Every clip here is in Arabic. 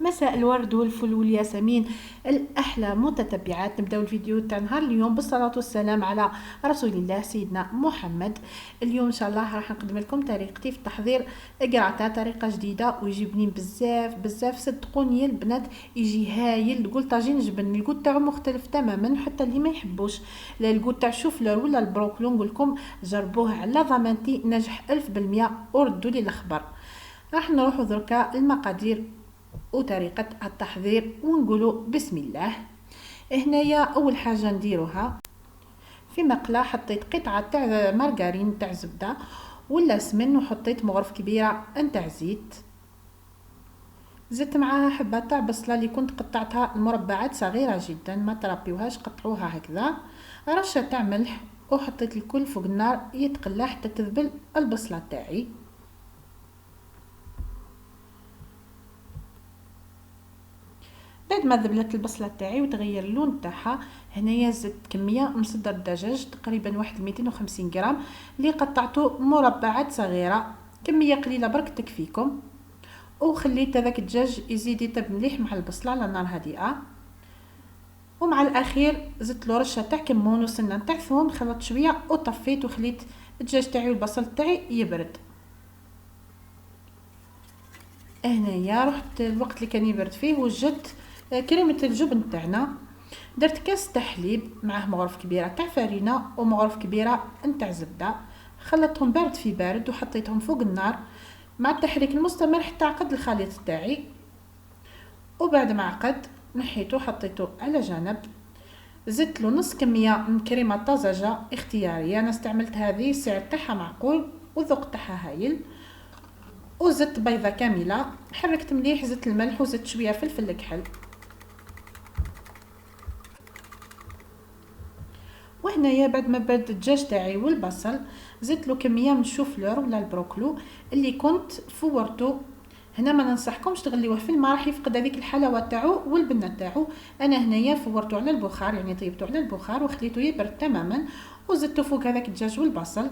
مساء الورد والفل والياسمين الأحلى متتبعات. نبداو الفيديو تاع نهار اليوم بالصلاة والسلام على رسول الله سيدنا محمد. اليوم إن شاء الله راح نقدم لكم طريقتي في تحضير قراطة، طريقة جديدة ويجي بنين بزاف بزاف. صدقوني البنات يجي هايل. الكول طاجين جبن الكول تاعو مختلف تماما، حتى اللي ما يحبوش لا الكول تاع الشوفلور ولا البروكلو نقول لكم جربوه على ضمانتي، نجح 1000%. وردوا لي الخبر. راح نروح دركا المقادير وطريقة التحضير ونقولوا بسم الله. هنايا اول حاجة نديروها في مقلاة حطيت قطعة تاع مارغرين تاع زبدة ولا سمن، وحطيت مغرف كبيرة نتاع زيت، زدت معاها حبة تاع بصلة اللي كنت قطعتها مربعات صغيرة جدا، ما تربيوهاش قطعوها هكذا، رشة تاع ملح، وحطيت الكل فوق النار يتقلى حتى تذبل البصلة تاعي. بعد ما ذبلت البصله تاعي وتغير اللون تاعها، هنايا زدت كميه مصدر الدجاج تقريبا واحد 250 غرام اللي قطعته مربعات صغيره، كميه قليله برك تكفيكم. وخليت هذاك الدجاج يزيد يطيب مليح مع البصله على نار هادئه. ومع الاخير زدت له رشه تاع كمون وسنه تاع ثوم، خلطت شويه وطفيت وخليت الدجاج تاعي والبصل تاعي يبرد. هنايا رحت الوقت اللي كان يبرد فيه وجدت كريمه الجبن تاعنا، درت كاس تاع حليب معاه مغرف كبيره تاع فرينه ومغرف كبيره نتاع زبده، خلطتهم بارد في بارد وحطيتهم فوق النار مع التحريك المستمر حتى عقد الخليط تاعي. وبعد ما عقد نحيته حطيته على جنب. زدت له نص كميه من كريمه طازجه اختياريه، انا استعملت هذه السعر تاعها معقول والذوق تاعها هايل. وزدت بيضه كامله، حركت مليح، زدت الملح وزدت شويه فلفل كحل. وهنايا بعد ما برد الدجاج تاعي والبصل زدت له كميه من الشوفلور ولا البروكلو اللي كنت فورته. هنا ما ننصحكمش تغليوه في الماء، راح يفقد هذيك الحلاوه تاعو والبنه تاعو. انا هنايا فورته على البخار، يعني طيبته على البخار وخليته يبرد تماما، وزدته فوق هذاك الدجاج والبصل،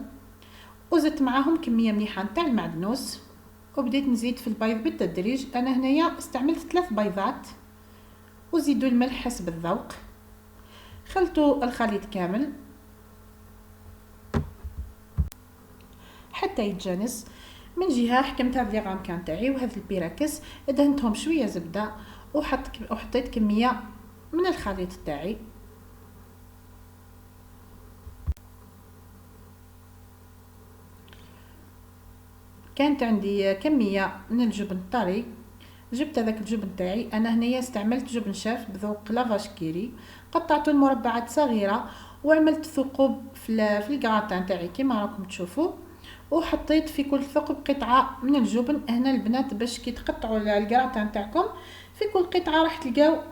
وزدت معاهم كميه مليحه نتاع المعدنوس، وبديت نزيد في البيض بالتدريج. انا هنايا استعملت 3 بيضات، وزيدوا الملح حسب الذوق. خلطوا الخليط كامل حتى يتجانس. من جهه حكمت هذه الغامكان تاعي وهذه البيراكس دهنتهم شويه زبده، وحطيت كميه من الخليط تاعي. كانت عندي كميه من الجبن الطري، جبت هذاك الجبن تاعي. انا هنايا استعملت جبن شاف بذوق لافاش كيري، قطعته لمربعات صغيره وعملت ثقوب في الكراتان تاعي كما راكم تشوفوا، وحطيت في كل ثقب قطعه من الجبن. هنا البنات باش كي تقطعوا الكراتان تاعكم في كل قطعه راح تلقاو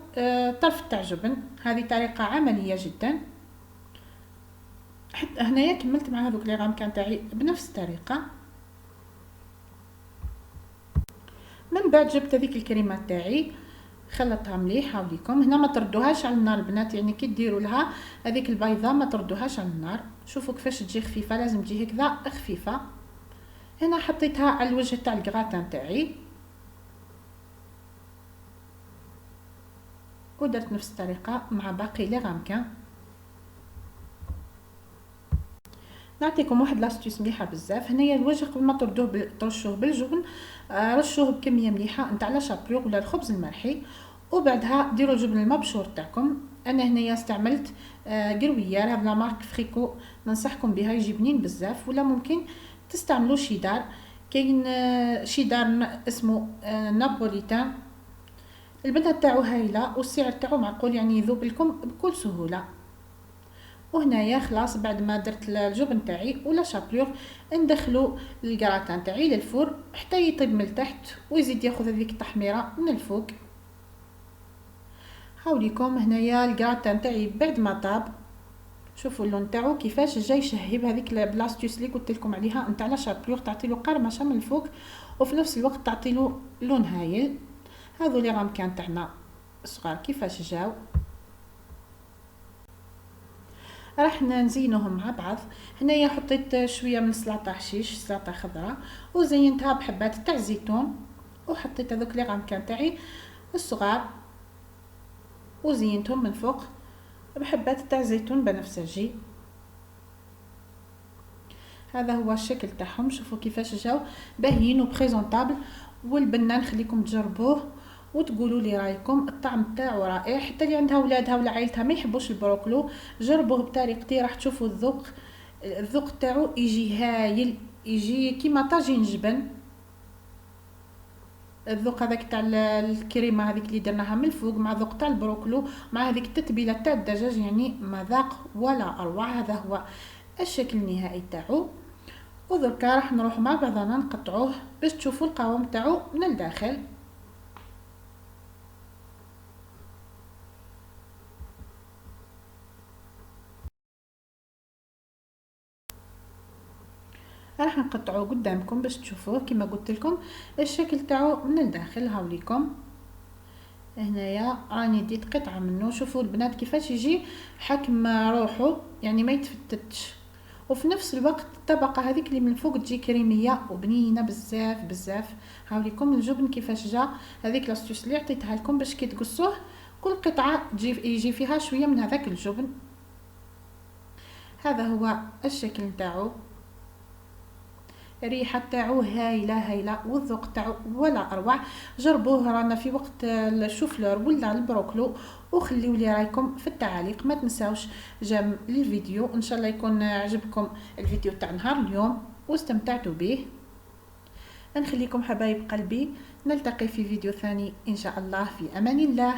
طرف تاع جبن. هذه طريقه عمليه جدا. حتى هنايا كملت مع هذوك لي غامكان تاعي بنفس الطريقه. من بعد جبت هذيك الكريمه تاعي خلطها مليح. هاوليكم هنا ما تردوهاش على النار البنات، يعني كي ديروا لها هذيك البيضه ما تردوهاش على النار. شوفوا كيفاش تجي خفيفه، لازم تجي هكذا خفيفه. هنا حطيتها على الوجه تاع الكراتان تاعي، ودرت نفس الطريقه مع باقي لي غامكان. نعطيكم واحد لاستيوس مليحه بزاف. هنايا الوجه قبل ما ترشوه بالجبن رشوه بكميه مليحه نتاع لا شابيور ولا الخبز المرحي، وبعدها ديروا الجبن المبشور تاعكم. انا هنايا استعملت قرويار، هذا لا مارك فريكو، ننصحكم بها يجي بنين بزاف. ولا ممكن تستعملوا شيدار، كاين شيدار اسمه نابوليتان، البنه تاعو هايله والسعر تاعو معقول، يعني يذوب لكم بكل سهوله. وهنايا خلاص بعد ما درت الجبن تاعي ولا شابلور ندخلو الكراتان تاعي للفور حتى يطيب من التحت ويزيد ياخذ هذيك التحميره من الفوق. هاوليكم هنايا الكراتان تاعي بعد ما طاب، شوفوا اللون تاعو كيفاش جاي شهيب. هذيك بلاستيوس اللي قلت لكم عليها نتاع لا شابلور تعطيلو قرمشه من الفوق وفي نفس الوقت تعطيلو لون هايل. هذو لي غامكان تاعنا صغار كيفاش جاو، راح نزينهم مع بعض. هنايا حطيت شويه من سلطه حشيش، سلطه خضراء، وزينتها بحبات تاع الزيتون، وحطيت هذوك لي غامكان تاعي الصغار وزينتهم من فوق بحبات تاع زيتون بنفسجي. هذا هو الشكل تاعهم، شوفوا كيفاش جاو باهيين وبريزونطابل. والبنه نخليكم تجربوه وتقولوا لي رايكم. الطعم تاعو رائع، حتى اللي عندها ولادها ولا عائلتها ما يحبوش البروكلو جربوه بطريقتي راح تشوفوا الذوق تاعو يجي هايل، يجي كيما طاجين جبن. الذوق هذاك تاع الكريمه هذيك اللي درناها من الفوق مع الذوق تاع البروكلو مع هذيك التتبيله تاع الدجاج، يعني مذاق ولا اروع. هذا هو الشكل النهائي تاعو. ودركا راح نروح مع بعضنا نقطعوه باش تشوفوا القوام تاعو من الداخل. راح نقطعوه قدامكم باش تشوفوه كما قلت لكم الشكل تاعو من الداخل. هاوليكم هنايا راني ديت قطعه منه، شوفوا البنات كيفاش يجي حكم روحه، يعني ما يتفتتش. وفي نفس الوقت الطبقه هذيك اللي من فوق تجي كريميه وبنينه بزاف بزاف. هاوليكم الجبن كيفاش جا، هذيك لاستيوس اللي عطيتها لكم باش كي تقصوه كل قطعه يجي فيها شويه من هذاك الجبن. هذا هو الشكل نتاعو، الريحه تاعو هايله هايله والذوق تاعو ولا اروع. جربوه رانا في وقت الشوفلور ولا البروكلو، وخليوا لي رايكم في التعاليق. ما تنساوش جيم للفيديو، ان شاء الله يكون عجبكم الفيديو تاع نهار اليوم واستمتعتوا به. نخليكم حبايب قلبي، نلتقي في فيديو ثاني ان شاء الله، في امان الله.